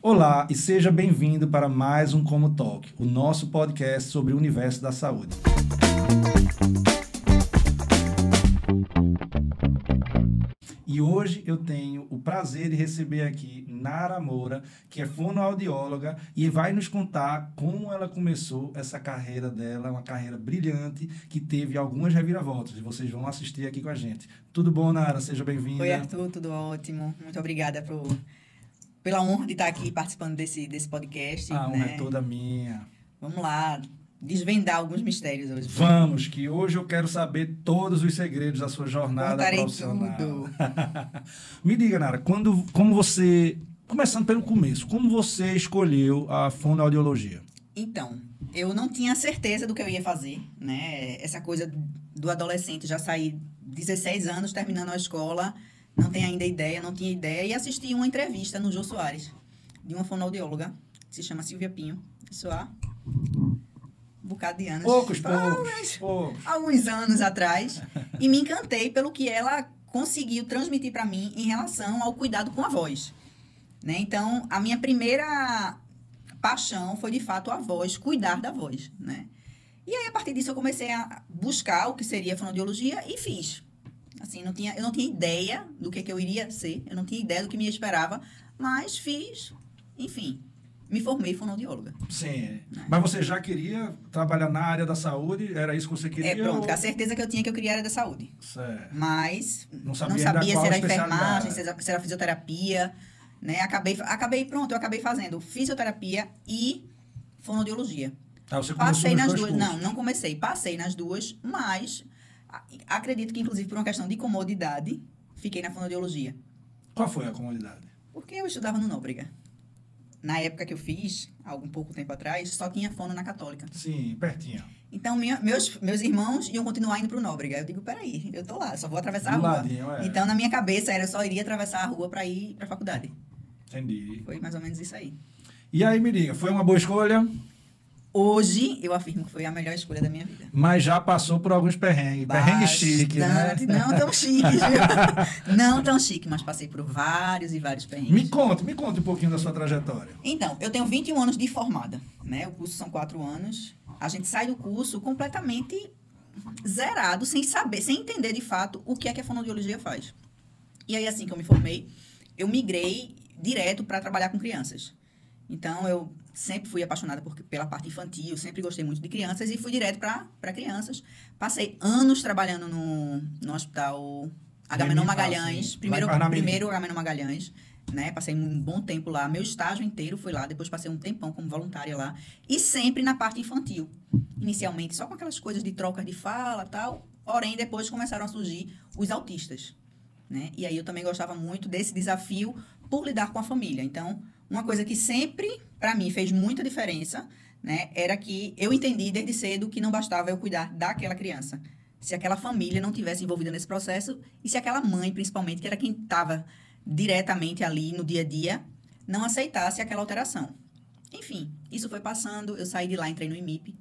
Olá e seja bem-vindo para mais um Como Talk, o nosso podcast sobre o universo da saúde. E hoje eu tenho o prazer de receber aqui Nara Moura, que é fonoaudióloga e vai nos contar como ela começou essa carreira dela, uma carreira brilhante que teve algumas reviravoltas e vocês vão assistir aqui com a gente. Tudo bom, Nara? Seja bem-vinda. Oi, Arthur, tudo ótimo. Muito obrigada pela honra de estar aqui participando desse podcast. A honra é toda minha. Vamos lá, desvendar alguns mistérios hoje. Vamos, que hoje eu quero saber todos os segredos da sua jornada Contarei profissional. tudo. Me diga, Nara, começando pelo começo, como você escolheu a fonoaudiologia? Então, eu não tinha certeza do que eu ia fazer, né? Essa coisa do adolescente, já saí 16 anos terminando a escola, não tinha ideia, e assisti uma entrevista no Jô Soares, de uma fonoaudióloga, que se chama Silvia Pinho. Isso há um bocado de anos. Poucos. Alguns anos atrás. E me encantei pelo que ela conseguiu transmitir para mim em relação ao cuidado com a voz. Né? Então, a minha primeira paixão foi, de fato, a voz, cuidar da voz. Né? E aí, a partir disso, eu comecei a buscar o que seria fonoaudiologia e fiz. Assim, eu não tinha ideia do que eu iria ser, eu não tinha ideia do que me esperava, mas fiz, enfim, me formei fonoaudióloga. Sim, mas você já queria trabalhar na área da saúde? Era isso que você queria? Pronto, a certeza que eu tinha que eu queria área da saúde. Certo. Mas não sabia se era enfermagem, se era fisioterapia, né? Eu acabei fazendo fisioterapia e fonoaudiologia. Você passei nas duas. Cursos. Não comecei. Passei nas duas, mas acredito que, inclusive, por uma questão de comodidade, fiquei na fonoaudiologia. Qual foi a comodidade? Porque eu estudava no Nóbrega. Na época que eu fiz, algum pouco tempo atrás, só tinha fono na Católica. Sim, pertinho. Então, meus irmãos iam continuar indo para o Nóbrega. Eu digo, peraí, eu tô lá, só vou atravessar a rua. Ladinho, Então, na minha cabeça, eu só iria atravessar a rua para ir para a faculdade. Entendi. Foi mais ou menos isso aí. E aí, me diga, foi uma boa escolha? Hoje, eu afirmo que foi a melhor escolha da minha vida. Mas já passou por alguns perrengues. Perrengue chique, né? Não tão chique, viu? Não tão chique, mas passei por vários e vários perrengues. Me conte um pouquinho da sua trajetória. Então, eu tenho 21 anos de formada, né? O curso são 4 anos. A gente sai do curso completamente zerado, sem entender de fato o que é que a fonoaudiologia faz. E aí, assim que eu me formei, eu migrei direto para trabalhar com crianças. Então, eu sempre fui apaixonada pela parte infantil, sempre gostei muito de crianças e fui direto para crianças. Passei anos trabalhando no hospital Agamenon Magalhães, primeiro Agamenon Magalhães, né? Passei um bom tempo lá, meu estágio inteiro foi lá, depois passei um tempão como voluntária lá, e sempre na parte infantil. Inicialmente só com aquelas coisas de trocas de fala e tal, porém depois começaram a surgir os autistas, né? E aí eu também gostava muito desse desafio por lidar com a família. Então, uma coisa que sempre, para mim, fez muita diferença, né, era que eu entendi desde cedo que não bastava eu cuidar daquela criança. Se aquela família não tivesse envolvida nesse processo e se aquela mãe, principalmente, que era quem estava diretamente ali no dia a dia, não aceitasse aquela alteração. Enfim, isso foi passando, eu saí de lá, entrei no IMIP,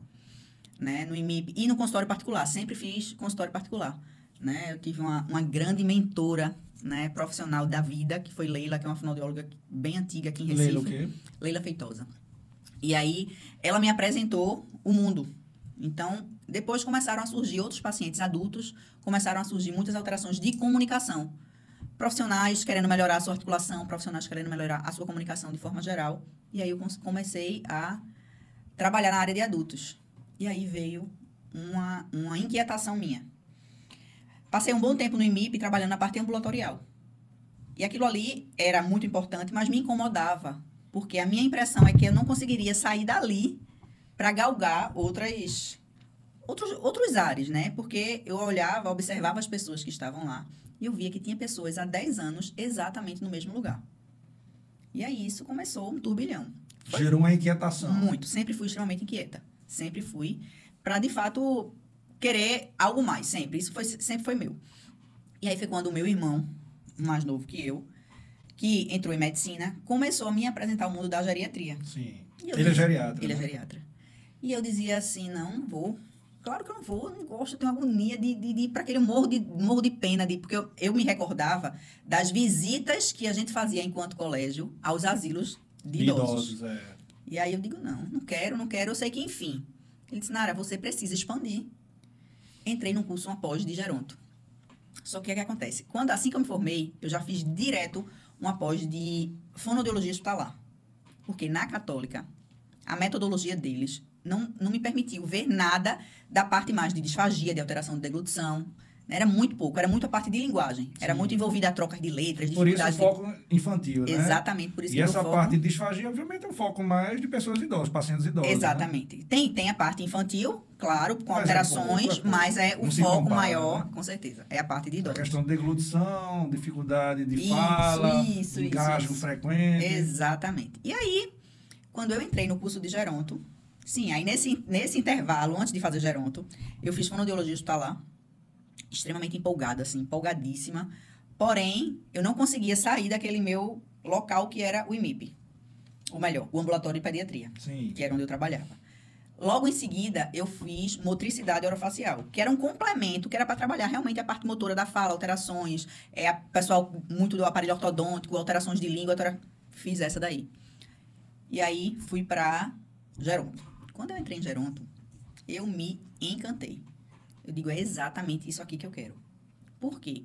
né, no IMIP e no consultório particular. Sempre fiz consultório particular, né? Eu tive uma grande mentora, né, profissional da vida, que foi Leila, que é uma fonoaudióloga bem antiga aqui em Recife. Leila o quê? Leila Feitosa. E aí, ela me apresentou o mundo. Então, depois começaram a surgir outros pacientes adultos, começaram a surgir muitas alterações de comunicação. Profissionais querendo melhorar a sua articulação, profissionais querendo melhorar a sua comunicação de forma geral. E aí, eu comecei a trabalhar na área de adultos. E aí veio uma inquietação minha. Passei um bom tempo no IMIP trabalhando na parte ambulatorial. E aquilo ali era muito importante, mas me incomodava. Porque a minha impressão é que eu não conseguiria sair dali para galgar outros ares, né? Porque eu olhava, observava as pessoas que estavam lá. E eu via que tinha pessoas há 10 anos exatamente no mesmo lugar. E aí isso começou um turbilhão. Gerou uma inquietação. Muito. Sempre fui extremamente inquieta. Sempre fui. Para, de fato, querer algo mais, sempre. Isso sempre foi meu. E aí foi quando o meu irmão, mais novo que eu, que entrou em medicina, começou a me apresentar o mundo da geriatria. Sim. Ele é geriatra. Ele é geriatra. E eu dizia assim, não vou. Claro que eu não vou, eu não gosto, eu tenho agonia de ir para aquele morro de pena, porque eu me recordava das visitas que a gente fazia enquanto colégio aos asilos de idosos. É. E aí eu digo, não quero. Eu sei que, enfim. Ele disse, Nara, você precisa expandir. Entrei num curso, uma pós de geronto. Só que o que acontece? Assim que eu me formei, eu já fiz direto uma pós de fonoaudiologia hospitalar. Porque na Católica, a metodologia deles não me permitiu ver nada da parte mais de disfagia, de alteração de deglutição. Era muito pouco, era muito a parte de linguagem. Sim. Era muito envolvida a trocas de letras, por isso o foco infantil, né? Exatamente, por isso e essa parte de disfagia, obviamente, é um foco mais de pessoas idosas, pacientes idosos. Exatamente. Né? Tem a parte infantil, claro, com mas alterações, mas é o foco compara, maior, né? Com certeza, é a parte de idosos. A questão de deglutição, dificuldade de fala, engasgo frequente. Exatamente. E aí, quando eu entrei no curso de geronto, sim, aí nesse intervalo, antes de fazer geronto, eu fiz fonoaudiologia hospitalar, extremamente empolgada, assim, empolgadíssima. Porém, eu não conseguia sair daquele meu local que era o IMIP. Ou melhor, o ambulatório de pediatria, Sim. Que era onde eu trabalhava. Logo em seguida, eu fiz motricidade orofacial, que era um complemento, que era para trabalhar realmente a parte motora da fala, alterações, pessoal muito do aparelho ortodôntico, alterações de língua, fiz essa daí. E aí, fui para geronto. Quando eu entrei em geronto, eu me encantei. Eu digo, é exatamente isso aqui que eu quero. Por quê?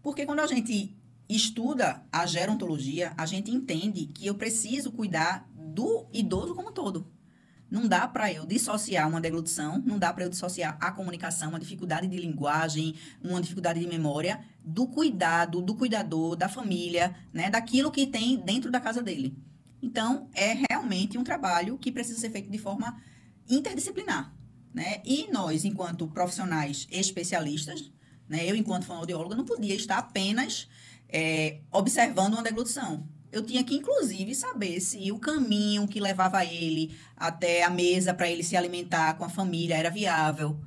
Porque quando a gente estuda a gerontologia, a gente entende que eu preciso cuidar do idoso como um todo. Não dá para eu dissociar uma deglutição, não dá para eu dissociar a comunicação, uma dificuldade de linguagem, uma dificuldade de memória, do cuidado, do cuidador, da família, né, daquilo que tem dentro da casa dele. Então, é realmente um trabalho que precisa ser feito de forma interdisciplinar. Né? E nós, enquanto profissionais especialistas, né, eu, enquanto fonoaudióloga, não podia estar apenas observando uma deglutição. Eu tinha que, inclusive, saber se o caminho que levava ele até a mesa para ele se alimentar com a família era viável.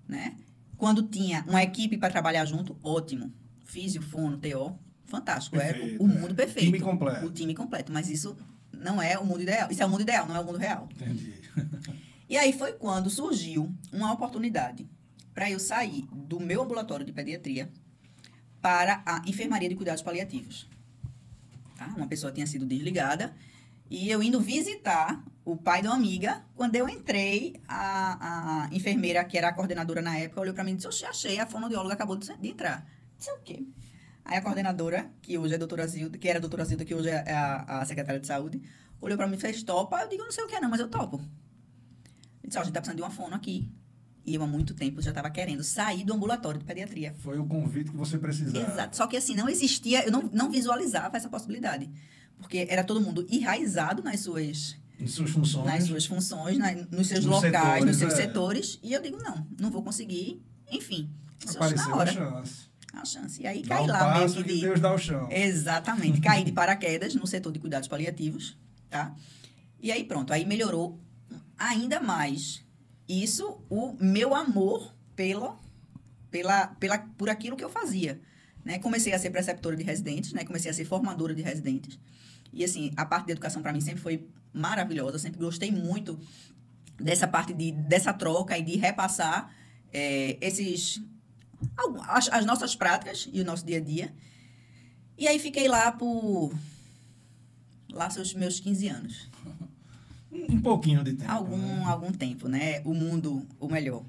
Né? Quando tinha uma equipe para trabalhar junto, ótimo. Físio, fono, TO, fantástico. Perfeito, o mundo perfeito. O time completo. Mas isso não é o mundo ideal. Isso é o mundo ideal, não é o mundo real. Entendi. E aí foi quando surgiu uma oportunidade para eu sair do meu ambulatório de pediatria para a enfermaria de cuidados paliativos. Tá? Uma pessoa tinha sido desligada e eu indo visitar o pai de uma amiga, quando eu entrei, a enfermeira, que era a coordenadora na época, olhou para mim e disse, oxe, achei, a fonoaudióloga acabou de entrar. Disse, o quê? Aí a coordenadora, que hoje é a doutora Zilda, que era a doutora Zilda, que hoje é a secretária de saúde, olhou para mim e fez, topa? Eu digo, não sei o que não, mas eu topo. Ele disse, a gente tá precisando de uma fono aqui. E eu, há muito tempo, já estava querendo sair do ambulatório de pediatria. Foi o convite que você precisava. Exato. Só que, assim, não existia, eu não visualizava essa possibilidade. Porque era todo mundo enraizado nas suas funções. Nas suas funções, nos seus locais, nos seus setores. E eu digo, não vou conseguir. Enfim. Apareceu a chance. A chance. E aí, dá caí lá passo mesmo. Que Deus dá o chão. Exatamente. Caí de paraquedas no setor de cuidados paliativos, tá? E aí, pronto. Aí melhorou ainda mais isso, o meu amor por aquilo que eu fazia. Né? Comecei a ser preceptora de residentes, né? Comecei a ser formadora de residentes. E, assim, a parte de educação, para mim, sempre foi maravilhosa. Sempre gostei muito dessa parte dessa troca e de repassar as nossas práticas e o nosso dia a dia. E aí, fiquei lá seus meus 15 anos. Um pouquinho de tempo. Algum tempo, né? O mundo, ou melhor,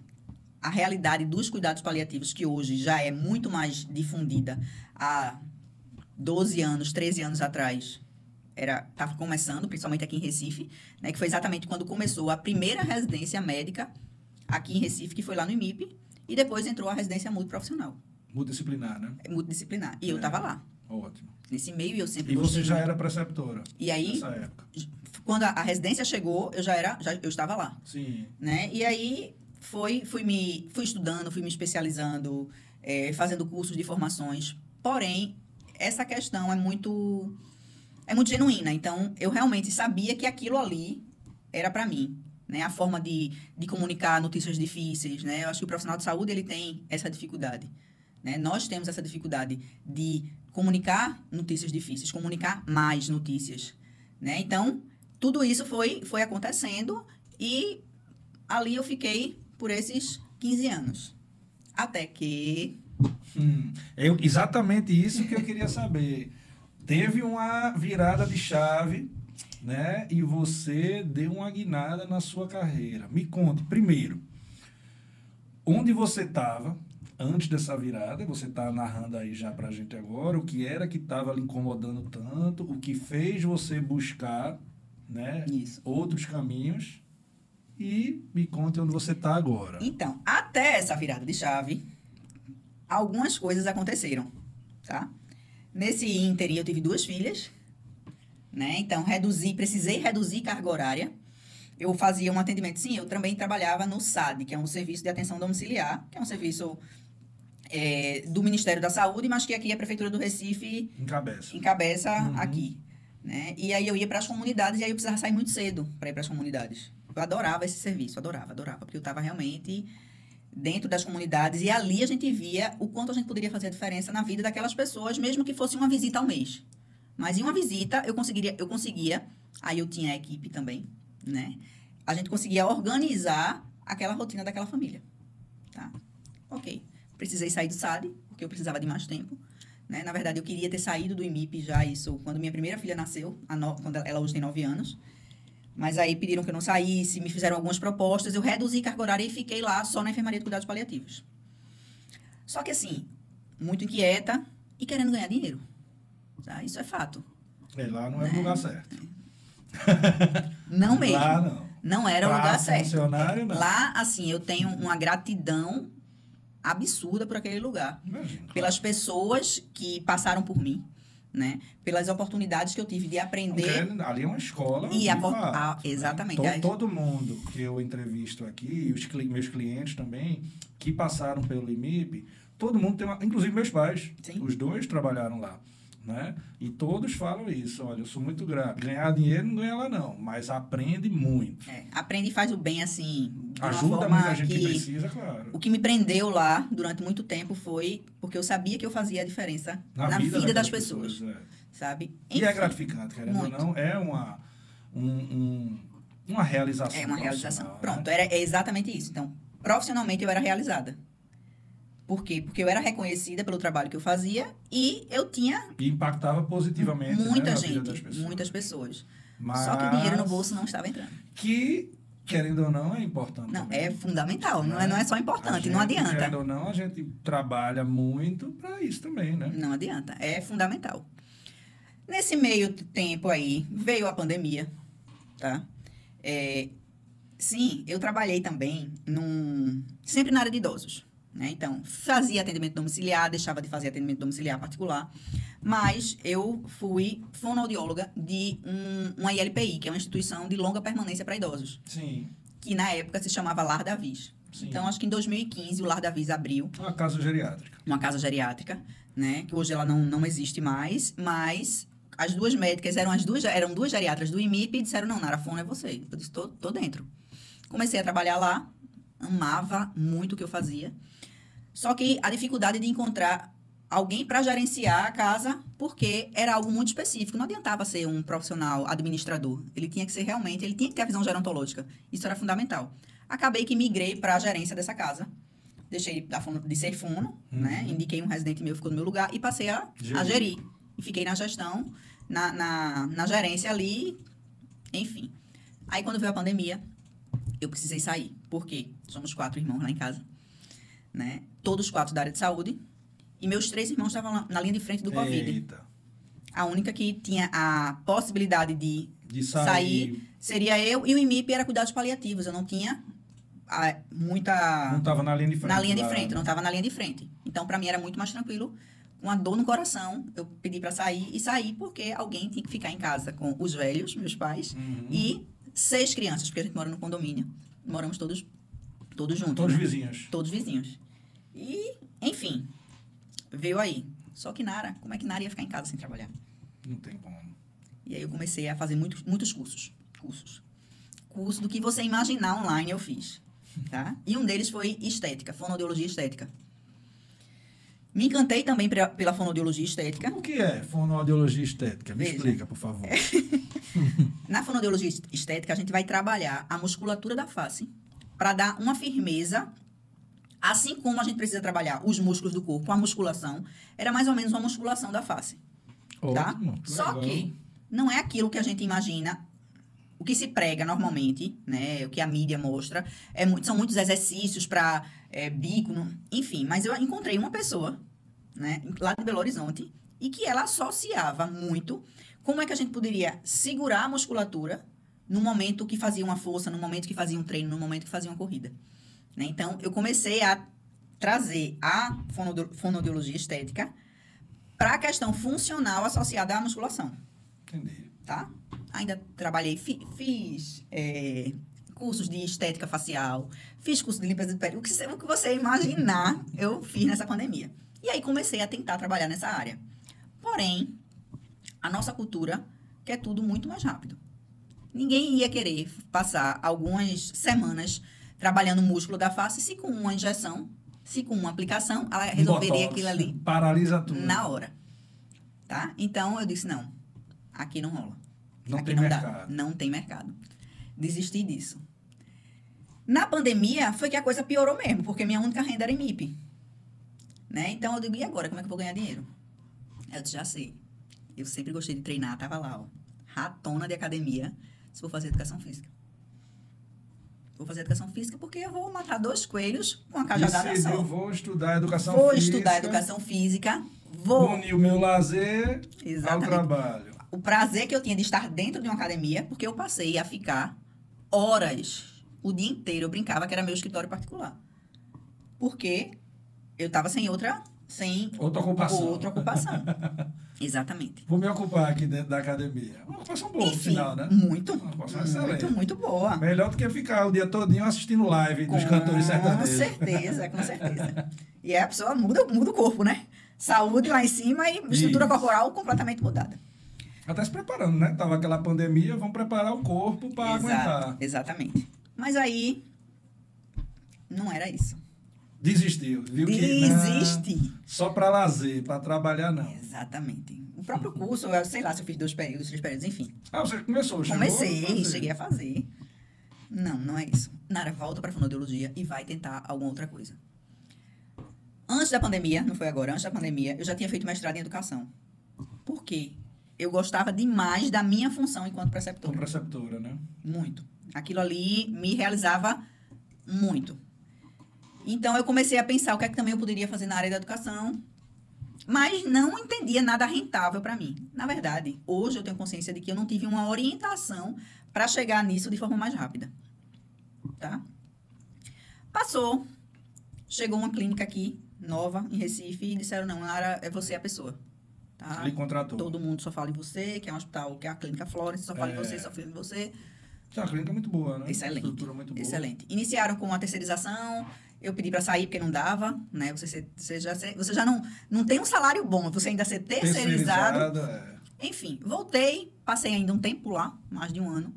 a realidade dos cuidados paliativos, que hoje já é muito mais difundida, há 12 anos, 13 anos atrás, estava começando, principalmente aqui em Recife, né? Que foi exatamente quando começou a primeira residência médica aqui em Recife, que foi lá no IMIP, e depois entrou a residência multiprofissional. Multidisciplinar, né? Multidisciplinar. E eu estava lá. Ótimo. Nesse meio, eu sempre... E você já era preceptora? E aí, nessa época? Quando a residência chegou, eu estava lá. Sim. Né? E aí, fui estudando, fui me especializando, fazendo cursos de formações. Porém, essa questão é muito genuína. Então, eu realmente sabia que aquilo ali era para mim. Né? A forma de comunicar notícias difíceis. Né? Eu acho que o profissional de saúde ele tem essa dificuldade. Né? Nós temos essa dificuldade de comunicar notícias difíceis, comunicar mais notícias. Né? Então, tudo isso foi acontecendo e ali eu fiquei por esses 15 anos. Até que... Exatamente isso que eu queria saber. Teve uma virada de chave né? E você deu uma guinada na sua carreira. Me conte, primeiro, onde você estava antes dessa virada? Você está narrando aí já pra gente agora o que era que estava lhe incomodando tanto, o que fez você buscar, né, Isso. outros caminhos, e me conte onde você está agora. Então, até essa virada de chave, algumas coisas aconteceram, tá? Nesse ínterim, eu tive 2 filhas, né? Então, precisei reduzir carga horária. Eu fazia um atendimento, sim, eu também trabalhava no SAD, que é um serviço de atenção domiciliar, que é um serviço do Ministério da Saúde, mas que aqui a Prefeitura do Recife encabeça aqui, né? E aí eu ia para as comunidades e aí eu precisava sair muito cedo para ir para as comunidades. Eu adorava esse serviço, adorava, porque eu estava realmente dentro das comunidades e ali a gente via o quanto a gente poderia fazer a diferença na vida daquelas pessoas, mesmo que fosse uma visita ao mês. Mas em uma visita eu conseguia, aí eu tinha a equipe também, né? A gente conseguia organizar aquela rotina daquela família, tá? Ok. Precisei sair do SAD, porque eu precisava de mais tempo, né? Na verdade, eu queria ter saído do IMIP já, isso, quando minha primeira filha nasceu, quando ela hoje tem 9 anos. Mas aí pediram que eu não saísse, me fizeram algumas propostas, eu reduzi carga horária e fiquei lá só na enfermaria de cuidados paliativos. Só que assim, muito inquieta e querendo ganhar dinheiro. Tá? Isso é fato. Lá não é o lugar certo. Não mesmo. Lá não. Não era o lugar certo. Funcionário, não. Lá, assim, eu tenho uma gratidão absurda por aquele lugar. Imagino, pelas pessoas que passaram por mim, né? Pelas oportunidades que eu tive de aprender. Porque ali é uma escola. E exatamente. Né? Todo mundo que eu entrevisto aqui, meus clientes também, que passaram pelo IMIP, todo mundo tem inclusive meus pais. Sim. Os 2 trabalharam lá. Né? E todos falam isso. Olha, eu sou muito grato. Ganhar dinheiro não ganha lá, não. Mas aprende muito. Aprende e faz o bem, assim. Ajuda muita gente que precisa, claro. O que me prendeu lá durante muito tempo foi porque eu sabia que eu fazia a diferença na vida das pessoas. Sabe? Enfim, e é gratificante, querendo ou não. É uma realização. É uma realização. Né? Pronto, é exatamente isso. Então, profissionalmente eu era realizada. Por quê? Porque eu era reconhecida pelo trabalho que eu fazia e eu tinha... E impactava positivamente, muita né, gente, na vida das pessoas. muitas pessoas. Mas... Só que o dinheiro no bolso não estava entrando. Que, querendo ou não, é importante. Não, também. é fundamental. Não é só importante, não adianta. Querendo ou não, a gente trabalha muito para isso também, né? Não adianta. É fundamental. Nesse meio tempo aí, veio a pandemia, tá? Sim, eu trabalhei também sempre na área de idosos. Né? Então, fazia atendimento domiciliar, deixava de fazer atendimento domiciliar particular, mas eu fui fonoaudióloga de uma ILPI, que é uma instituição de longa permanência para idosos. Sim. Que na época se chamava Lar da Vis. Sim. Então, acho que em 2015 o Lar da Vis abriu. Uma casa geriátrica. Uma casa geriátrica, né? Que hoje ela não existe mais, mas as 2 médicas eram 2 geriatras do IMIP e disseram, não, Nara, fono é você. Eu disse, tô dentro. Comecei a trabalhar lá, amava muito o que eu fazia. Só que a dificuldade de encontrar alguém para gerenciar a casa, porque era algo muito específico. Não adiantava ser um profissional administrador. Ele tinha que ser ele tinha que ter a visão gerontológica. Isso era fundamental. Acabei que migrei para a gerência dessa casa. Deixei de ser fono, né? Indiquei um residente meu, ficou no meu lugar, e passei a gerir. E fiquei na gestão, na gerência ali, enfim. Aí, quando veio a pandemia, eu precisei sair. Por quê? Somos 4 irmãos lá em casa. Né? Todos 4 da área de saúde. E meus 3 irmãos estavam na linha de frente do Covid. Eita. A única que tinha a possibilidade de sair seria eu, e o IMIP era cuidados paliativos. Eu não tinha muita... Não estava na linha de frente. Não estava na linha de frente. Então, para mim, era muito mais tranquilo. Com a dor no coração, eu pedi para sair porque alguém tinha que ficar em casa com os velhos, meus pais, e 6 crianças, porque a gente mora no condomínio. Moramos todos juntos. Todos né? vizinhos. Todos vizinhos. E, enfim, veio aí. Só que Nara, como é que Nara ia ficar em casa sem trabalhar? Não tem como. E aí eu comecei a fazer muitos cursos. Curso do que você imaginar online eu fiz. Tá? E um deles foi estética, fonoaudiologia estética. Me encantei também pela fonoaudiologia estética. O que é fonoaudiologia estética? Me explica, por favor. Na fonoaudiologia estética, a gente vai trabalhar a musculatura da face para dar uma firmeza, assim como a gente precisa trabalhar os músculos do corpo, a musculação, era mais ou menos uma musculação da face. Tá? Ótimo, Só que não é aquilo que a gente imagina o que se prega normalmente, né? O que a mídia mostra, são muitos exercícios para bico, enfim. Mas eu encontrei uma pessoa, né, lá de Belo Horizonte, e que ela associava muito como é que a gente poderia segurar a musculatura no momento que fazia uma força, no momento que fazia um treino, no momento que fazia uma corrida. Né? Então, eu comecei a trazer a fonoaudiologia estética para a questão funcional associada à musculação. Entendi. Tá? Ainda trabalhei, fiz cursos de estética facial, fiz curso de limpeza de pele, o que você imaginar, eu fiz nessa pandemia. E aí comecei a tentar trabalhar nessa área. Porém, a nossa cultura quer tudo muito mais rápido. Ninguém ia querer passar algumas semanas trabalhando o músculo da face se com uma injeção, se com uma aplicação, ela resolveria aquilo ali. Paralisa tudo. Na hora. Tá? Então, eu disse, não, aqui não rola. Não aqui tem não mercado. dá. Não tem mercado. Desisti disso. Na pandemia, foi que a coisa piorou mesmo, porque minha única renda era em MIP. Né? Então, eu digo, e agora? Como é que eu vou ganhar dinheiro? Eu disse, já sei. Eu sempre gostei de treinar, tava lá, ó, ratona de academia, se vou fazer educação física. Vou fazer educação física porque eu vou matar 2 coelhos com a cajadada só. Eu vou estudar educação física. Vou física. estudar educação física. Vou unir o meu lazer Exatamente. ao trabalho. O prazer que eu tinha de estar dentro de uma academia, porque eu passei a ficar horas, o dia inteiro. Eu brincava que era meu escritório particular. Porque eu estava sem outra ocupação. Exatamente. Vou me ocupar aqui dentro da academia. Uma ocupação boa, Enfim, no final, né? Muito, uma ocupação excelente. muito boa. Melhor do que ficar o dia todinho assistindo live dos cantores sertanejos. Com certeza. E aí a pessoa muda o corpo, né? Saúde lá em cima e estrutura corporal completamente mudada. Até se preparando, né? Tava aquela pandemia, vamos preparar o corpo para aguentar. Exatamente. Mas aí, não era isso. Desistiu, viu? Desisti. Só para lazer, para trabalhar, não. Exatamente. O próprio curso, eu sei lá se eu fiz 2 períodos, 3 períodos, enfim. Ah, você começou, Cheguei a fazer. Não é isso. Nara, volta para fonoaudiologia e vai tentar alguma outra coisa. Antes da pandemia, não foi agora, antes da pandemia, eu já tinha feito mestrado em educação. Por quê? Eu gostava demais da minha função enquanto preceptora. Como preceptora, né? Muito. Aquilo ali me realizava muito. Então, eu comecei a pensar o que é que também eu poderia fazer na área da educação, mas não entendia nada rentável para mim. Na verdade, hoje eu tenho consciência de que eu não tive uma orientação para chegar nisso de forma mais rápida. Tá? Passou. Chegou uma clínica aqui, nova, em Recife, e disseram, não, Nara, é você a pessoa. Tá? Ele contratou. Todo mundo só fala em você, que é um hospital, que é a clínica Florence, só fala em você, só fala em você. É uma clínica muito boa, né? Excelente. Estrutura muito boa. Excelente. Iniciaram com a terceirização, eu pedi para sair porque não dava, né? Você já não tem um salário bom, você ainda ser terceirizado. Enfim, voltei, passei ainda um tempo lá, mais de 1 ano,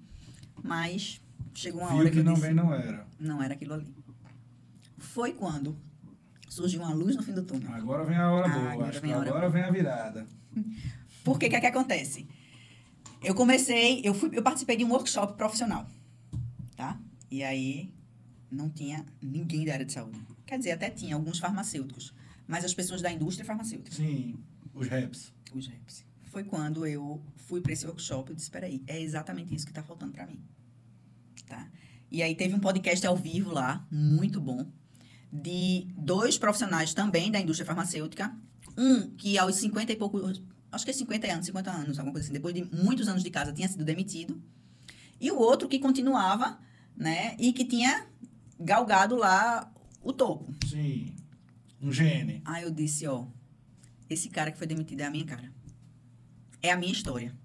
mas chegou uma hora que eu disse, não era aquilo ali. Foi quando surgiu uma luz no fim do túnel. Agora vem a hora boa, agora vem a virada. Por quê? O que é que acontece? Eu participei de um workshop profissional, tá? E aí não tinha ninguém da área de saúde. Quer dizer, até tinha alguns farmacêuticos, mas as pessoas da indústria farmacêutica. Sim, os reps. Os reps. Foi quando eu fui para esse workshop e disse, espera aí, é exatamente isso que está faltando para mim. Tá? E aí teve um podcast ao vivo lá, muito bom, de 2 profissionais também da indústria farmacêutica. Um que aos 50 e poucos, acho que é 50 anos, alguma coisa assim, depois de muitos anos de casa, tinha sido demitido. E o outro que continuava, né, e que tinha galgado lá o topo. Sim, um gene. Aí eu disse, ó, esse cara que foi demitido é a minha cara. É a minha história.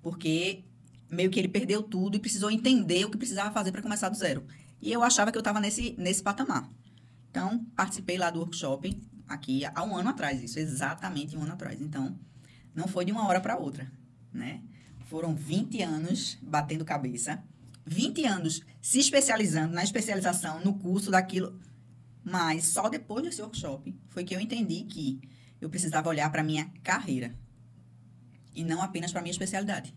Porque meio que ele perdeu tudo e precisou entender o que precisava fazer para começar do zero. E eu achava que eu estava nesse patamar. Então, participei lá do workshop, aqui há 1 ano atrás, isso, exatamente 1 ano atrás. Então, não foi de uma hora para outra, né? Foram 20 anos batendo cabeça, 20 anos se especializando na especialização, no curso daquilo. Mas só depois desse workshop foi que eu entendi que eu precisava olhar para a minha carreira e não apenas para a minha especialidade,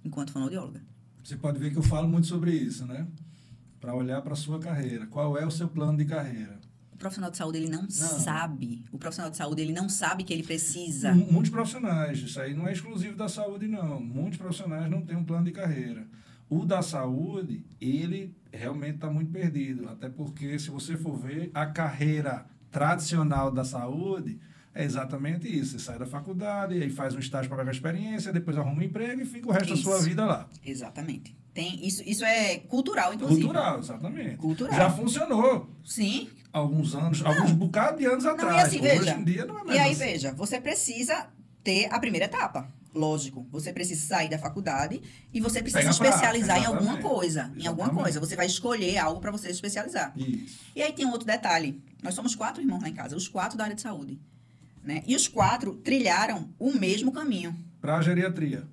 enquanto fonoaudióloga. Você pode ver que eu falo muito sobre isso, né? Para olhar para a sua carreira. Qual é o seu plano de carreira? O profissional de saúde, ele não sabe. O profissional de saúde, ele não sabe que ele precisa. Muitos profissionais, isso aí não é exclusivo da saúde, não. Muitos profissionais não têm um plano de carreira. O da saúde, ele realmente está muito perdido. Até porque, se você for ver, a carreira tradicional da saúde é exatamente isso. Você sai da faculdade, aí faz um estágio para pegar experiência, depois arruma um emprego e fica o resto da sua vida lá. Exatamente. Isso é cultural, inclusive. Cultural, exatamente. Cultural. Já funcionou. Sim. Alguns bocados de anos Não, atrás. e assim, Hoje veja, em dia não é mais e aí, assim. veja, você precisa ter a primeira etapa. Lógico, você precisa sair da faculdade e você precisa Pegar se especializar prática, em alguma exatamente. coisa. Em alguma Exatamente. coisa. Você vai escolher algo para você se especializar. Isso. E aí tem um outro detalhe. Nós somos 4 irmãos lá em casa, os 4 da área de saúde. Né? E os 4 trilharam o mesmo caminho. Para a geriatria.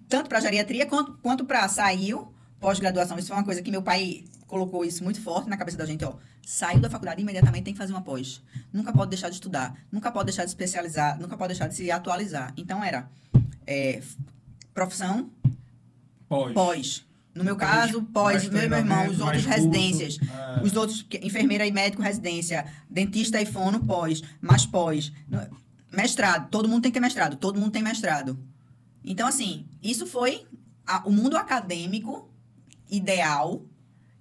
Tanto para a geriatria quanto para saiu, pós-graduação. Isso foi uma coisa que meu pai colocou isso muito forte na cabeça da gente. Ó, saiu da faculdade imediatamente tem que fazer uma pós. Nunca pode deixar de estudar. Nunca pode deixar de se especializar. Nunca pode deixar de se atualizar. Então era profissão, pós. No meu caso, pós, meu irmão, os outros residências, os outros, enfermeira e médico, residência, dentista e fono, pós, mais pós, mestrado, todo mundo tem que ter mestrado, todo mundo tem mestrado. Então, assim, isso foi o mundo acadêmico ideal.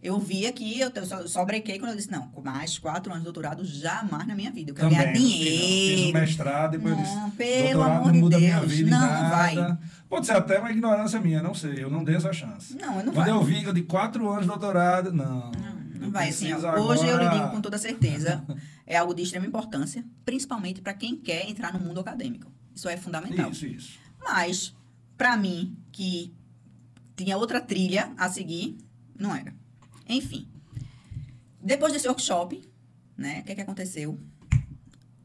Eu via que eu só brequei quando eu disse, não, com mais 4 anos de doutorado, jamais na minha vida. Eu quero ganhar dinheiro. Fiz o mestrado, depois não, disse, pelo doutorado amor não de muda a minha Deus. vida Não, em nada. não vai. Pode ser até uma ignorância minha, não sei. Eu não dei essa chance. Não, eu não Quando vai. eu vi que eu de 4 anos de doutorado, não. Não vai, assim, ó, Preciso hoje eu lhe agora- digo com toda certeza, é algo de extrema importância, principalmente para quem quer entrar no mundo acadêmico. Isso é fundamental. Isso. Mas, para mim, que tinha outra trilha a seguir, não era. Enfim. Depois desse workshop, né, o que aconteceu?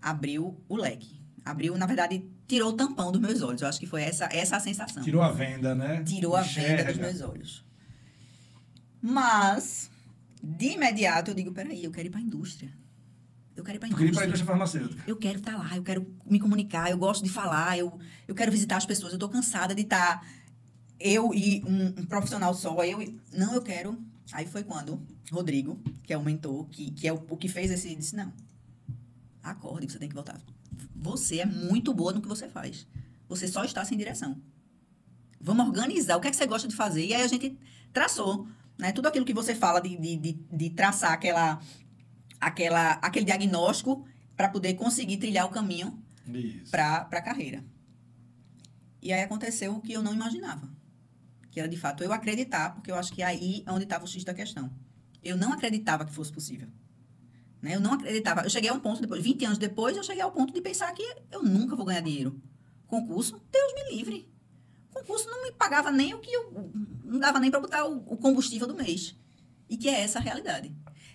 Abriu o leque. Abriu, na verdade, tirou o tampão dos meus olhos. Eu acho que foi essa a sensação. Tirou a venda, né? Tirou a venda dos meus olhos. Mas, de imediato, eu digo, peraí, eu quero ir para a indústria. Eu quero ir para a Eu queria ir para a indústria. indústria farmacêutica. Eu quero estar lá, eu quero me comunicar, eu gosto de falar, eu quero visitar as pessoas. Eu estou cansada de estar eu e um profissional só. Não, eu quero. Aí foi quando Rodrigo, que é o mentor, que é o que fez esse, disse, não, acorde, você tem que voltar. Você é muito boa no que você faz. Você só está sem direção. Vamos organizar. O que é que você gosta de fazer? E aí a gente traçou, né? Tudo aquilo que você fala de traçar aquele diagnóstico para poder conseguir trilhar o caminho para a carreira. E aí aconteceu o que eu não imaginava. Que era, de fato, eu acreditar, porque eu acho que aí é onde estava o X da questão. Eu não acreditava que fosse possível. Né? Eu não acreditava. Eu cheguei a um ponto, 20 anos depois, eu cheguei ao ponto de pensar que eu nunca vou ganhar dinheiro. Concurso, Deus me livre. Concurso não me pagava nem o que eu... Não dava nem para botar o combustível do mês. E que é essa a realidade.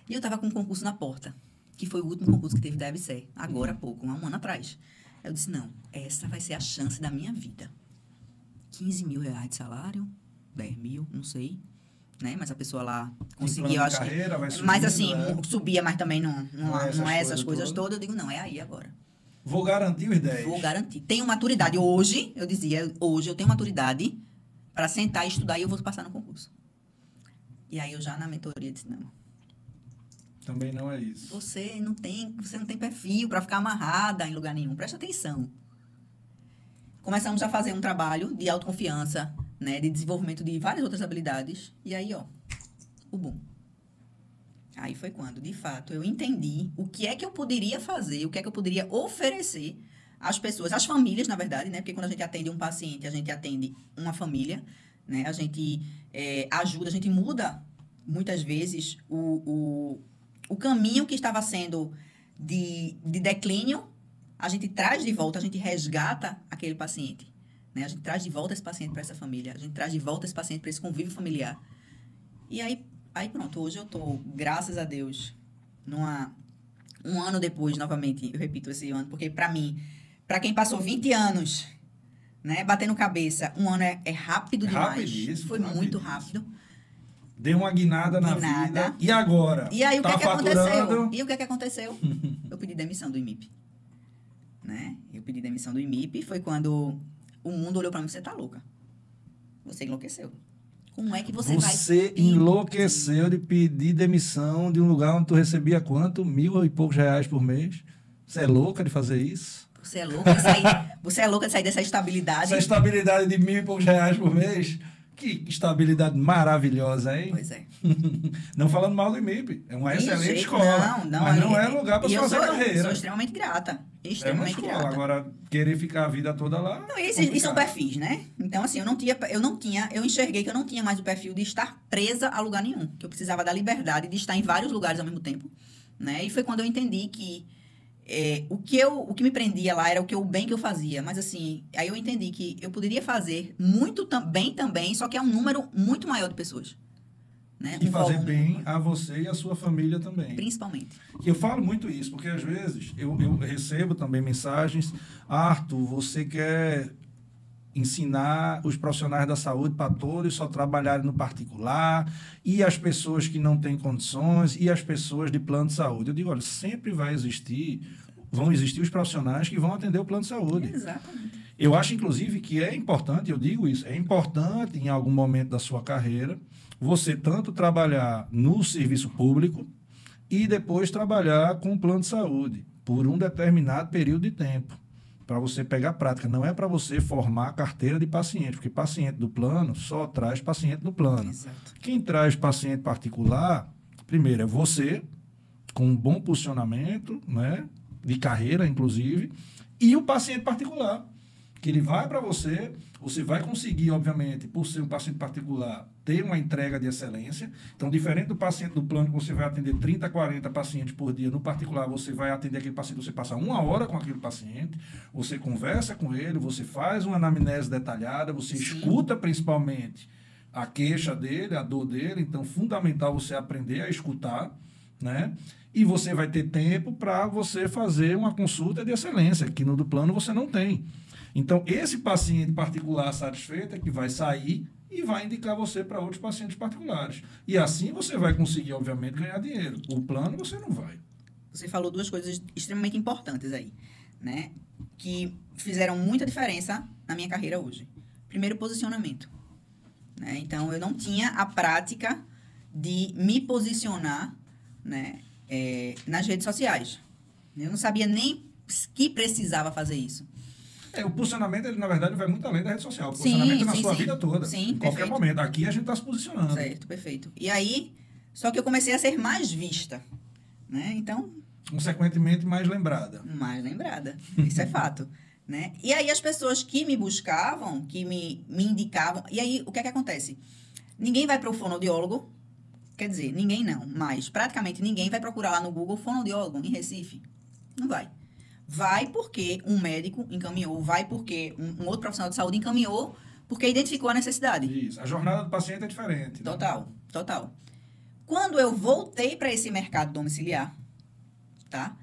E eu estava com um concurso na porta, que foi o último concurso que teve da EBSER, agora há pouco, um ano atrás. Eu disse, não, essa vai ser a chance da minha vida. 15 mil reais de salário, 10 mil, não sei. Né? Mas a pessoa lá conseguiu, eu acho carreira, vai que... subindo, Mas assim, subia, mas também não é essas coisas todas. todas. Eu digo, não, é aí agora. Vou garantir os 10. Vou garantir. Tenho maturidade. Hoje, eu dizia, hoje eu tenho maturidade para sentar e estudar e eu vou passar no concurso. E aí eu já na mentoria disse, não. Também não é isso. Você não tem perfil para ficar amarrada em lugar nenhum. Presta atenção. Começamos a fazer um trabalho de autoconfiança, né, de desenvolvimento de várias outras habilidades. E aí, ó, o boom. Aí foi quando, de fato, eu entendi o que é que eu poderia fazer, o que é que eu poderia oferecer às pessoas, às famílias, na verdade, né? Porque quando a gente atende um paciente, a gente atende uma família, né? A gente ajuda, a gente muda, muitas vezes, o caminho que estava sendo de declínio, a gente traz de volta, a gente resgata aquele paciente, né? A gente traz de volta esse paciente para essa família, a gente traz de volta esse paciente para esse convívio familiar. E aí pronto, hoje eu tô, graças a Deus, um ano depois, novamente, eu repito esse ano, porque para mim, para quem passou 20 anos, né, batendo cabeça, um ano é rápido demais. Rapidíssimo, foi muito rápido. Deu uma guinada na vida. E agora? E aí, o que é que aconteceu? E o que é que aconteceu? Eu pedi demissão do IMIP. Né? Eu pedi demissão do IMIP, foi quando o mundo olhou para mim, você tá louca. Você enlouqueceu. Como é que você vai... Você enlouqueceu de pedir demissão de um lugar onde tu recebia quanto? 1.000 e poucos reais por mês? Você é louca de fazer isso? Você é louca de sair dessa estabilidade. Essa estabilidade de 1.000 e poucos reais por mês? Que estabilidade maravilhosa, hein? Pois é. Não falando mal do IMIP, é uma De excelente jeito, escola. Mas não é lugar para fazer Eu carreira. sou extremamente grata. É uma Extremamente escola. grata. Agora, querer ficar a vida toda lá. Não, e são perfis, né? Então, assim, eu enxerguei que eu não tinha mais o perfil de estar presa a lugar nenhum. Que eu precisava da liberdade de estar em vários lugares ao mesmo tempo. Né? E foi quando eu entendi que o que me prendia lá era o bem que eu fazia. Mas, assim, aí eu entendi que eu poderia fazer muito bem também, só que é um número muito maior de pessoas. Né? E fazer bem a você e a sua família também. Principalmente. E eu falo muito isso, porque às vezes eu recebo também mensagens: Arthur, você quer ensinar os profissionais da saúde para todos só trabalharem no particular, e as pessoas que não têm condições, e as pessoas de plano de saúde. Eu digo, olha, sempre vão existir os profissionais que vão atender o plano de saúde. Exatamente. Eu acho, inclusive, que é importante, eu digo isso, é importante em algum momento da sua carreira você tanto trabalhar no serviço público e depois trabalhar com o plano de saúde por um determinado período de tempo, para você pegar prática. Não é para você formar carteira de paciente, porque paciente do plano só traz paciente do plano. Exato. Quem traz paciente particular, primeiro, é você, com um bom posicionamento, né, de carreira, inclusive, e o paciente particular, que ele vai para você vai conseguir, obviamente, por ser um paciente particular, ter uma entrega de excelência. Então, diferente do paciente do plano, que você vai atender 30, 40 pacientes por dia, no particular, você vai atender aquele paciente, você passa 1 hora com aquele paciente, você conversa com ele, você faz uma anamnese detalhada, você escuta principalmente a queixa dele, a dor dele. Então, fundamental você aprender a escutar, né? E você vai ter tempo para você fazer uma consulta de excelência, que no do plano você não tem. Então, esse paciente particular satisfeito é que vai sair e vai indicar você para outros pacientes particulares. E assim você vai conseguir, obviamente, ganhar dinheiro. O plano você não vai. Você falou duas coisas extremamente importantes aí, né? Que fizeram muita diferença na minha carreira hoje. Primeiro, posicionamento. Né? Então, eu não tinha a prática de me posicionar, né, nas redes sociais. Eu não sabia nem que precisava fazer isso. O posicionamento, ele, na verdade, vai muito além da rede social. O posicionamento é na sua vida toda. Sim, em qualquer momento. Aqui a gente está se posicionando. Certo, perfeito. E aí, só que eu comecei a ser mais vista. Né? Então... consequentemente, mais lembrada. Mais lembrada. Isso é fato. Né? E aí, as pessoas que me buscavam, que me indicavam... E aí, o que é que acontece? Ninguém vai para o fonoaudiólogo. Quer dizer, ninguém não. Mas, praticamente, ninguém vai procurar lá no Google fonoaudiólogo em Recife. Não vai. Vai porque um médico encaminhou, vai porque um outro profissional de saúde encaminhou, porque identificou a necessidade. Isso. A jornada do paciente é diferente. Né? Total. Quando eu voltei para esse mercado domiciliar, tá?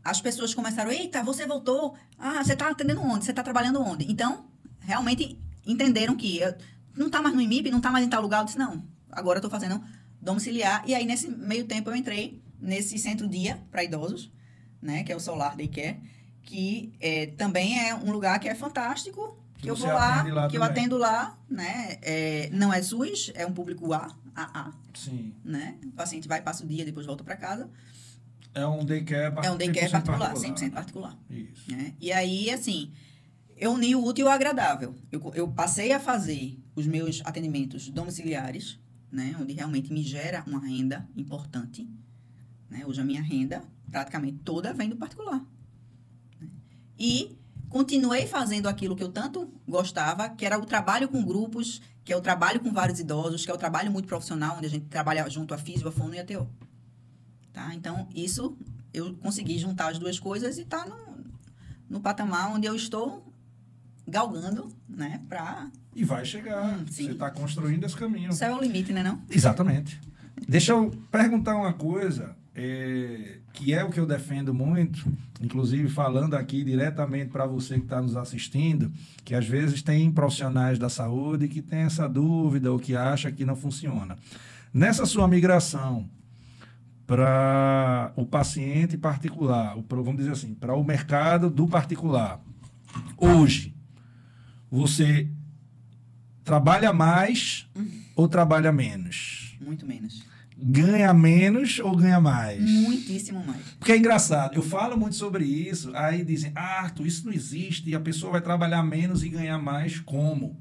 As pessoas começaram, eita, você voltou, você está atendendo onde? Você está trabalhando onde? Então, realmente entenderam que não está mais no IMIP, não está mais em tal lugar. Eu disse, não, agora eu estou fazendo domiciliar. E aí, nesse meio tempo, eu entrei nesse centro-dia para idosos, né, que é o Solar Daycare, que também é um lugar que é fantástico, que eu vou lá, que eu atendo lá, né, não é SUS, é um público AA. Sim. Né, o paciente vai, passa o dia, depois volta para casa. É um daycare particular, 100% particular. Isso. Né? E aí, assim, eu uni o útil ao agradável. Eu passei a fazer os meus atendimentos domiciliares, né, onde realmente me gera uma renda importante. Né? Hoje a minha renda praticamente toda vem do particular. E continuei fazendo aquilo que eu tanto gostava, que era o trabalho com grupos, que é o trabalho com vários idosos, que é o trabalho muito profissional, onde a gente trabalha junto a físio, a fono e a TO. Tá? Então, isso, eu consegui juntar as duas coisas e tá no patamar onde eu estou galgando, né, E vai chegar. Você está construindo esse caminho. Isso é o limite, né, não? Exatamente. Deixa eu perguntar uma coisa... que é o que eu defendo muito, inclusive falando aqui diretamente para você que está nos assistindo, que às vezes tem profissionais da saúde que tem essa dúvida ou que acha que não funciona. Nessa sua migração para o paciente particular, vamos dizer assim, para o mercado do particular, hoje, você trabalha mais ou trabalha menos? Muito menos. Ganha menos ou ganha mais? Muitíssimo mais. Porque é engraçado, eu falo muito sobre isso, aí dizem, Arthur, isso não existe, e a pessoa vai trabalhar menos e ganhar mais como?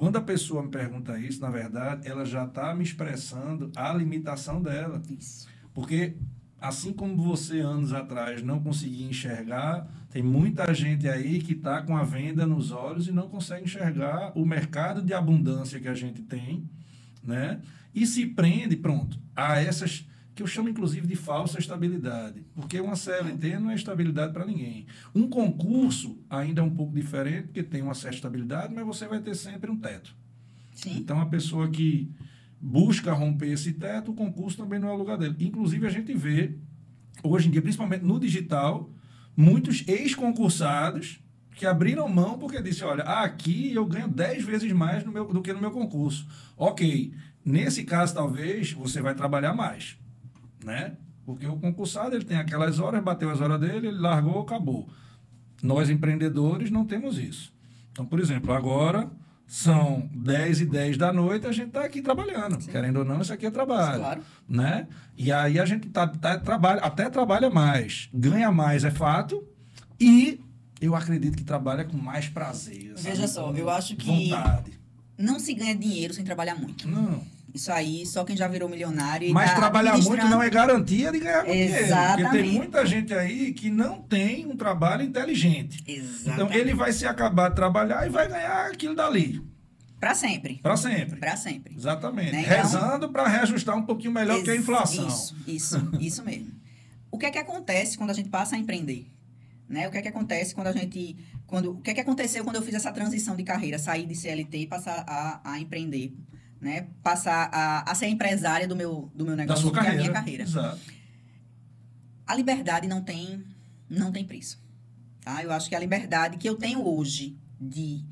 Quando a pessoa me pergunta isso, na verdade, ela já está me expressando a limitação dela. Isso. Porque, assim como você, anos atrás, não conseguia enxergar, tem muita gente aí que está com a venda nos olhos e não consegue enxergar o mercado de abundância que a gente tem, né? E se prende, pronto, a essas que eu chamo, inclusive, de falsa estabilidade. Porque uma CLT não é estabilidade para ninguém. Um concurso ainda é um pouco diferente, porque tem uma certa estabilidade, mas você vai ter sempre um teto. Sim. Então, a pessoa que busca romper esse teto, o concurso também não é o lugar dele. Inclusive, a gente vê, hoje em dia, principalmente no digital, muitos ex-concursados que abriram mão porque disse, olha, aqui eu ganho 10 vezes mais do que no meu concurso. Ok, nesse caso, talvez, você vai trabalhar mais, né? Porque o concursado, ele tem aquelas horas, bateu as horas dele, ele largou, acabou. Nós, empreendedores, não temos isso. Então, por exemplo, agora são 10h10 da noite, a gente está aqui trabalhando. Sim. Querendo ou não, isso aqui é trabalho. Claro. Né? E aí a gente até trabalha mais. Ganha mais, é fato. E eu acredito que trabalha com mais prazer. Veja só, eu acho que vontade. Não se ganha dinheiro sem trabalhar muito. Não. Isso aí, só quem já virou milionário. Mas trabalhar muito não é garantia de ganhar muito dinheiro. Exatamente. Porque tem muita gente aí que não tem um trabalho inteligente. Exatamente. Então, ele vai se acabar de trabalhar e vai ganhar aquilo dali. Para sempre. Para sempre. Para sempre. Exatamente. Né? Rezando para reajustar um pouquinho melhor que a inflação. Isso mesmo. O que é que acontece quando a gente passa a empreender? Né? O que é que acontece quando a gente... o que é que aconteceu quando eu fiz essa transição de carreira? Sair de CLT e passar a empreender. Né? Passar a ser empresária do meu negócio, da sua carreira. Da minha carreira. Exato. A liberdade não tem preço. Tá? Eu acho que a liberdade que eu tenho hoje de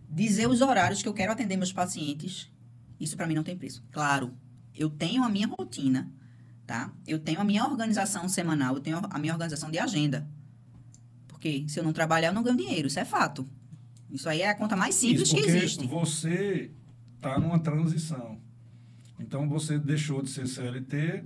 dizer os horários que eu quero atender meus pacientes, isso para mim não tem preço. Claro, eu tenho a minha rotina, tá? Eu tenho a minha organização semanal, eu tenho a minha organização de agenda. Porque se eu não trabalhar, eu não ganho dinheiro, isso é fato. Isso aí é a conta mais simples que existe. Você está numa transição. Então, você deixou de ser CLT,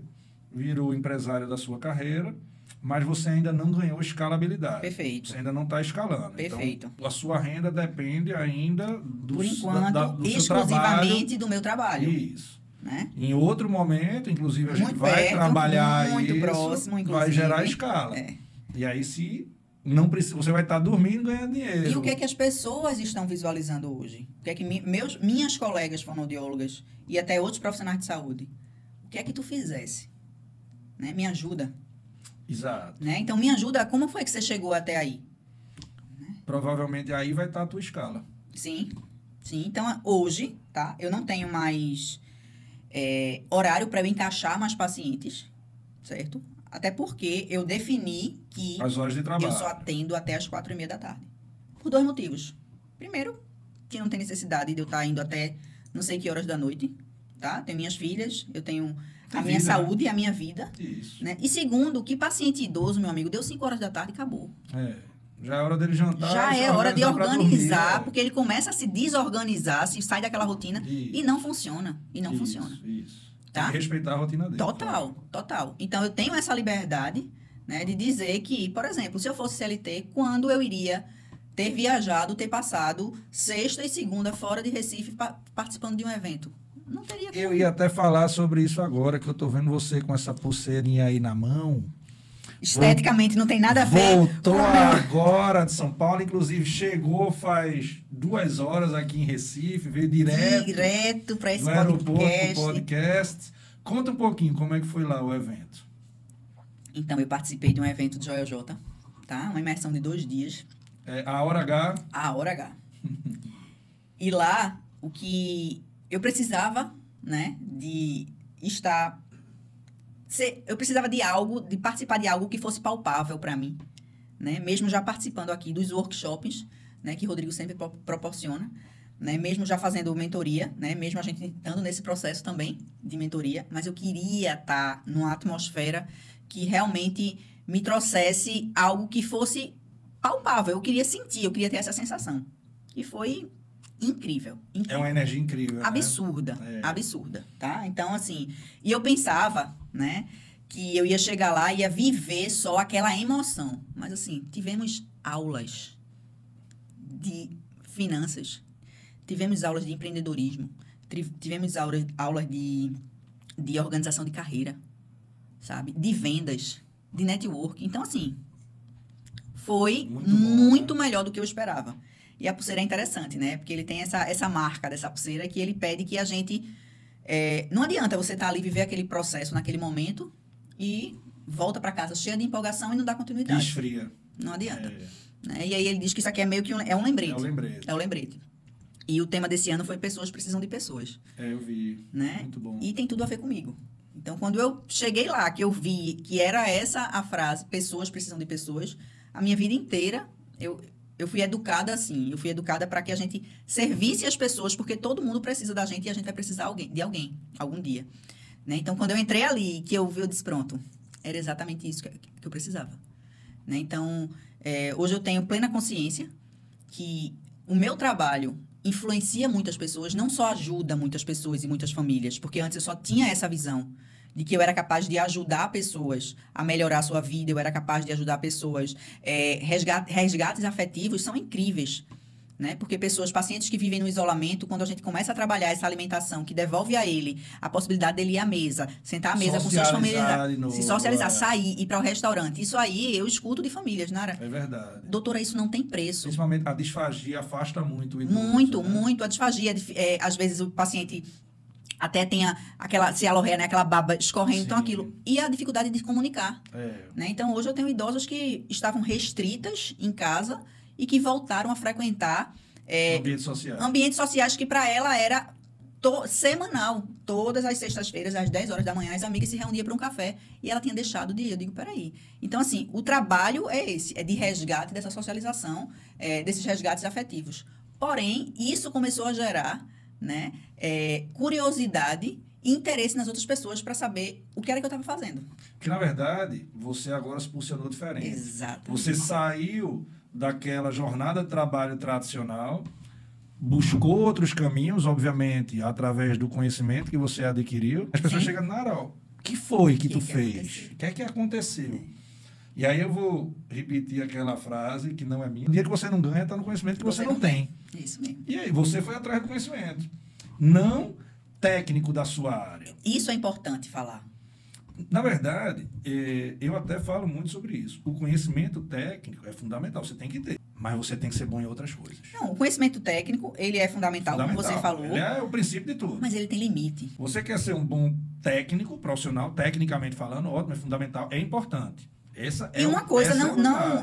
virou empresário da sua carreira, mas você ainda não ganhou escalabilidade. Perfeito. Você ainda não está escalando. Perfeito. Então, a sua renda depende ainda por enquanto, do exclusivamente do meu trabalho. Isso. Né? Em outro momento, inclusive, a gente muito vai perto, trabalhar muito isso, próximo, inclusive. vai gerar escala. É. E aí, se não precisa, você vai estar dormindo ganhando dinheiro. E o que é que as pessoas estão visualizando hoje? O que é que minhas colegas fonoaudiólogas e até outros profissionais de saúde, o que é que tu fizesse? Né? Me ajuda. Exato. Né? Então, me ajuda. Como foi que você chegou até aí? Provavelmente aí vai estar a tua escala. Sim. Sim. Então, hoje, tá? Eu não tenho mais horário para eu encaixar mais pacientes, certo? Até porque eu defini que as horas de trabalho. Eu só atendo até as 4h30 da tarde. Por 2 motivos. Primeiro, que não tem necessidade de eu estar indo até não sei que horas da noite, tá? Tenho minhas filhas, eu tenho a minha saúde e a minha vida. Isso. Né? E segundo, que paciente idoso, meu amigo, deu 5 horas da tarde e acabou. Já é hora dele jantar. Já é hora de organizar, dormir, porque ele começa a se desorganizar, se sai daquela rotina e não funciona. E não funciona. Isso. Tá? Tem que respeitar a rotina dele. Total. Então, eu tenho essa liberdade, né, de dizer que, por exemplo, se eu fosse CLT, quando eu iria ter viajado, ter passado sexta e segunda fora de Recife participando de um evento? Não teria como. Eu ia até falar sobre isso agora, que eu tô vendo você com essa pulseirinha aí na mão. Esteticamente não tem nada a ver. Voltou agora de São Paulo, inclusive chegou faz 2 horas aqui em Recife, veio direto para esse podcast. Conta um pouquinho como é que foi lá o evento. Então, eu participei de um evento de Joia J, tá? Uma imersão de 2 dias. A Hora H. A Hora H. E lá, o que eu precisava, né, de estar... Eu precisava de participar de algo que fosse palpável para mim, né? Mesmo já participando aqui dos workshops, né, que o Rodrigo sempre proporciona, né? Mesmo já fazendo mentoria, né? Mesmo a gente estando nesse processo também de mentoria, mas eu queria estar numa atmosfera que realmente me trouxesse algo que fosse palpável. Eu queria sentir, eu queria ter essa sensação. E foi incrível. É uma energia incrível. Absurda, absurda, tá? Então, assim, e eu pensava, né, que eu ia chegar lá e ia viver só aquela emoção. Mas, assim, tivemos aulas de finanças, tivemos aulas de empreendedorismo, tivemos aulas de organização de carreira, sabe? De vendas, de network. Então, assim, foi muito melhor do que eu esperava. E a pulseira é interessante, né? Porque ele tem essa marca dessa pulseira que ele pede que a gente... não adianta você estar ali e viver aquele processo naquele momento e volta para casa cheia de empolgação e não dá continuidade. Esfria. Não adianta. Né? E aí ele diz que isso aqui é meio que um lembrete. É o lembrete. E o tema desse ano foi Pessoas Precisam de Pessoas. Eu vi. Né? Muito bom. E tem tudo a ver comigo. Então, quando eu cheguei lá, que eu vi que era essa a frase, pessoas precisam de pessoas, a minha vida inteira, eu fui educada assim. Eu fui educada para que a gente servisse as pessoas, porque todo mundo precisa da gente e a gente vai precisar de alguém, algum dia. Né? Então, quando eu entrei ali, que eu vi, eu disse, pronto, era exatamente isso que eu precisava. Né? Então, hoje eu tenho plena consciência que o meu trabalho influencia muitas pessoas, não só ajuda muitas pessoas e muitas famílias, porque antes eu só tinha essa visão de que eu era capaz de ajudar pessoas a melhorar a sua vida, eu era capaz de ajudar pessoas. Resgates afetivos são incríveis, né? Porque pacientes que vivem no isolamento, quando a gente começa a trabalhar essa alimentação que devolve a ele a possibilidade dele ir à mesa, sentar à mesa com seus familiares, se socializar, sair, ir para o restaurante. Isso aí eu escuto de famílias, Nara. É verdade. Doutora, isso não tem preço. Principalmente a disfagia afasta muito o idoso. Muito, né? muito. A disfagia, às vezes o paciente até tem aquela cialorreia, né? Aquela baba escorrendo, Sim. então aquilo. E a dificuldade de comunicar. Né? Então, hoje eu tenho idosos que estavam restritas em casa e que voltaram a frequentar ambientes sociais que para ela era semanal. Todas as sextas-feiras, às 10 horas da manhã, as amigas se reuniam para um café e ela tinha deixado de ir. Eu digo, peraí. Então, assim, o trabalho é esse, é de resgate dessa socialização, desses resgates afetivos. Porém, isso começou a gerar, né, curiosidade e interesse nas outras pessoas para saber o que era que eu estava fazendo. Que, na verdade, você agora se posicionou diferente. Exato. Você saiu daquela jornada de trabalho tradicional, buscou outros caminhos, obviamente, através do conhecimento que você adquiriu. As pessoas chegam, Nara, o que foi que tu fez? O que é que aconteceu? E aí eu vou repetir aquela frase que não é minha. O dia que você não ganha, está no conhecimento que você não tem. Isso mesmo. E aí, você foi atrás do conhecimento. Não técnico da sua área. Isso é importante falar. Na verdade, eu até falo muito sobre isso. O conhecimento técnico é fundamental, você tem que ter. Mas você tem que ser bom em outras coisas. Não, o conhecimento técnico, ele é fundamental, como você falou. Ele é o princípio de tudo. Mas ele tem limite. Você quer ser um bom técnico, profissional, tecnicamente falando, ótimo, é fundamental, é importante. E uma coisa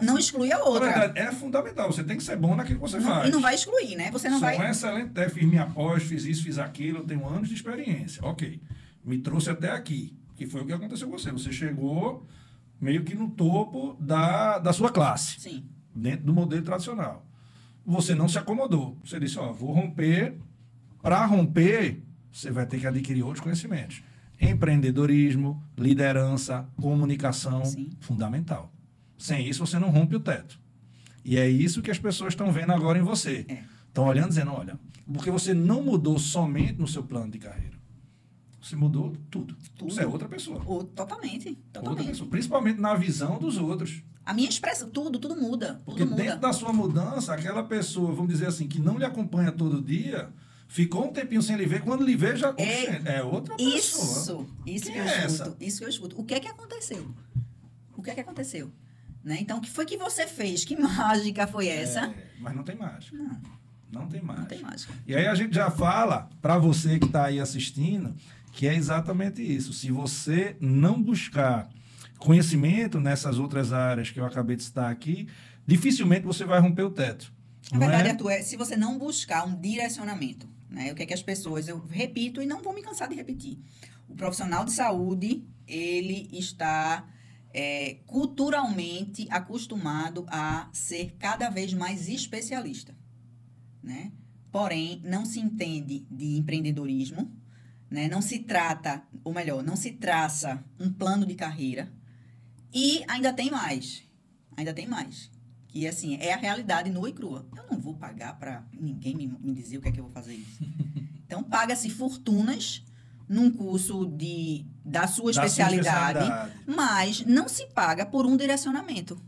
não exclui a outra. Na verdade, é fundamental, você tem que ser bom naquilo que você faz. E não vai excluir, né? Você não Sou vai... um excelente, fiz minha pós, fiz isso, fiz aquilo, eu tenho anos de experiência. Ok, me trouxe até aqui. Que foi o que aconteceu com você. Você chegou meio que no topo da sua classe. Sim. Dentro do modelo tradicional. Você não se acomodou. Você disse, vou romper. Para romper, você vai ter que adquirir outros conhecimentos. Empreendedorismo, liderança, comunicação, Sim. Fundamental. Sem isso, você não rompe o teto. E é isso que as pessoas estão vendo agora em você. Estão olhando, dizendo, olha, porque você não mudou somente no seu plano de carreira. Você mudou tudo. Você é outra pessoa. Totalmente. Outra pessoa. Principalmente na visão dos outros. A minha expressão, tudo muda. Porque dentro da sua mudança, aquela pessoa, vamos dizer assim, que não lhe acompanha todo dia, ficou um tempinho sem lhe ver, quando lhe vê, já é outra pessoa. Isso que eu escuto. Isso que eu escuto. O que é que aconteceu? Né? Então, o que foi que você fez? Que mágica foi essa? Mas não tem mágica. Não tem mágica. Não tem mágica. E aí a gente já fala, para você que está aí assistindo, que é exatamente isso. Se você não buscar conhecimento nessas outras áreas que eu acabei de citar aqui, dificilmente você vai romper o teto. Na verdade, Arthur, se você não buscar um direcionamento, né? O que é que as pessoas... Eu repito e não vou me cansar de repetir. O profissional de saúde, ele está culturalmente acostumado a ser cada vez mais especialista, né? Porém, não se entende de empreendedorismo, né? Não se trata, ou melhor, não se traça um plano de carreira. E ainda tem mais. Que, assim, é a realidade nua e crua. Eu não vou pagar para ninguém me dizer o que é que eu vou fazer isso. Então, paga-se fortunas num curso da sua especialidade, mas não se paga por um direcionamento.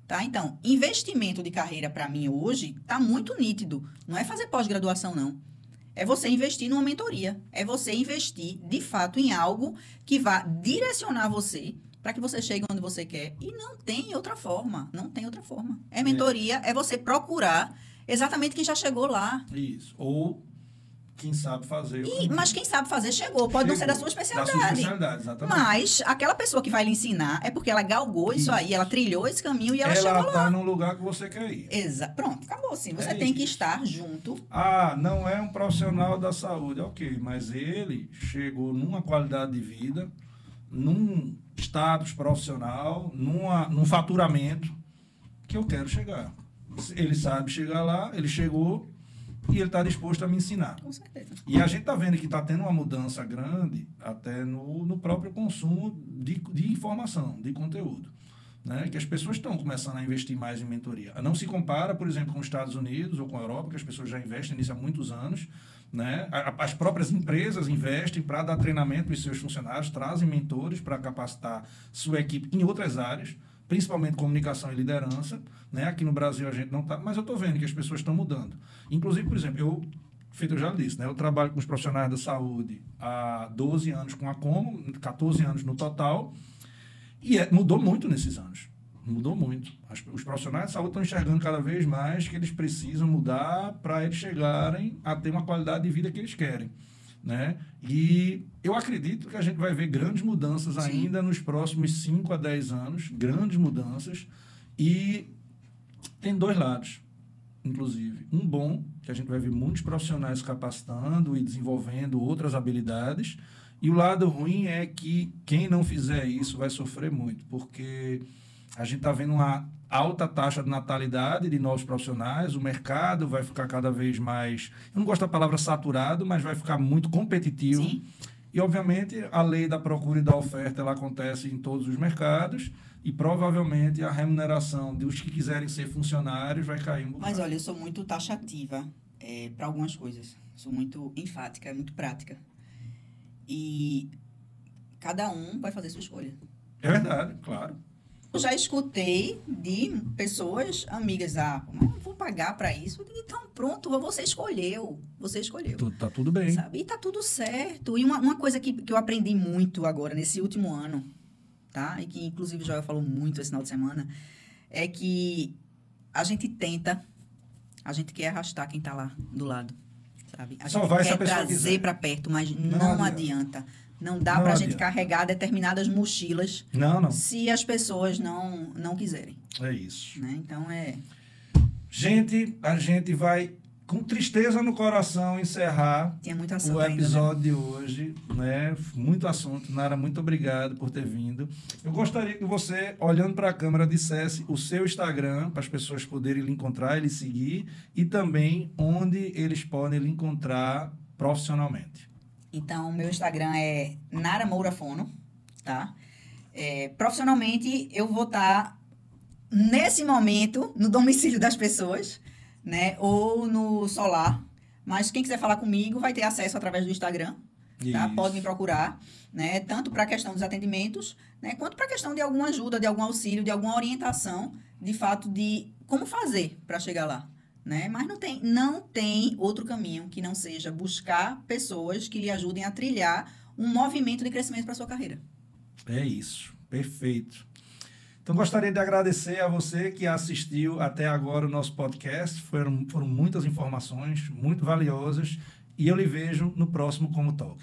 Tá? Então, investimento de carreira para mim hoje está muito nítido. Não é fazer pós-graduação, não. É você investir numa mentoria. É você investir, de fato, em algo que vá direcionar você para que você chegue onde você quer. E não tem outra forma. Não tem outra forma. Mentoria, é você procurar exatamente quem já chegou lá. Isso. Ou quem sabe fazer. Mas quem sabe fazer chegou. Pode não ser da sua especialidade. Da sua especialidade, exatamente. Mas aquela pessoa que vai lhe ensinar é porque ela galgou isso aí, ela trilhou esse caminho e ela chegou lá. Ela está num lugar que você quer ir. Pronto, acabou assim. Você tem que estar junto. Não é um profissional da saúde. Ok, mas ele chegou numa qualidade de vida, num status profissional, num faturamento que eu quero chegar. Ele sabe chegar lá, ele chegou... E ele está disposto a me ensinar. Com certeza. E a gente está vendo que está tendo uma mudança grande até no próprio consumo de informação, de conteúdo. Né? Que as pessoas estão começando a investir mais em mentoria. Não se compara, por exemplo, com os Estados Unidos ou com a Europa, que as pessoas já investem nisso há muitos anos. Né? As próprias empresas investem para dar treinamento para os seus funcionários, trazem mentores para capacitar sua equipe em outras áreas, principalmente comunicação e liderança, né? Aqui no Brasil a gente não está, mas eu estou vendo que as pessoas estão mudando. Inclusive, por exemplo, eu já disse, né? Eu trabalho com os profissionais da saúde há 12 anos com a Como, 14 anos no total, e mudou muito nesses anos. Mudou muito. Os profissionais de saúde estão enxergando cada vez mais que eles precisam mudar para eles chegarem a ter uma qualidade de vida que eles querem. Né? E eu acredito que a gente vai ver grandes mudanças ainda nos próximos 5 a 10 anos, grandes mudanças, e tem dois lados, inclusive. Um bom, que a gente vai ver muitos profissionais capacitando e desenvolvendo outras habilidades, e o lado ruim é que quem não fizer isso vai sofrer muito, porque a gente está vendo uma alta taxa de natalidade de novos profissionais, o mercado vai ficar cada vez mais, eu não gosto da palavra saturado, mas vai ficar muito competitivo. Sim. E, obviamente, a lei da procura e da oferta ela acontece em todos os mercados e, provavelmente, a remuneração dos que quiserem ser funcionários vai cair um bocado. Mas, olha, eu sou muito taxativa para algumas coisas. Sou muito enfática, muito prática. E cada um vai fazer sua escolha. É verdade, claro. Eu já escutei de pessoas, amigas, vou pagar para isso. Então, pronto, você escolheu. Você escolheu. Tá tudo bem. Sabe? E tá tudo certo. E uma coisa que eu aprendi muito agora, nesse último ano, tá? E que, inclusive, o Joel falou muito esse final de semana, é que a gente quer arrastar quem tá lá do lado, sabe? A gente quer trazer para perto, mas não adianta. Não dá para a gente carregar determinadas mochilas se as pessoas não quiserem. É isso. Né? Então, Gente, a gente vai, com tristeza no coração, encerrar o episódio de hoje. Né? Muito assunto. Nara, muito obrigado por ter vindo. Eu gostaria que você, olhando para a câmera, dissesse o seu Instagram, para as pessoas poderem lhe encontrar e lhe seguir, e também onde eles podem lhe encontrar profissionalmente. Então, meu Instagram é Nara Moura Fono, tá? Profissionalmente, eu vou estar, nesse momento, no domicílio das pessoas, né? Ou no solar. Mas quem quiser falar comigo vai ter acesso através do Instagram, tá? Pode me procurar, né? Tanto para a questão dos atendimentos, né? Quanto para a questão de alguma ajuda, de algum auxílio, de alguma orientação, de fato, de como fazer para chegar lá. Né? Mas não tem outro caminho que não seja buscar pessoas que lhe ajudem a trilhar um movimento de crescimento para sua carreira. É isso, perfeito. Então, gostaria de agradecer a você que assistiu até agora o nosso podcast. Foram muitas informações, muito valiosas, e eu lhe vejo no próximo Como Talk.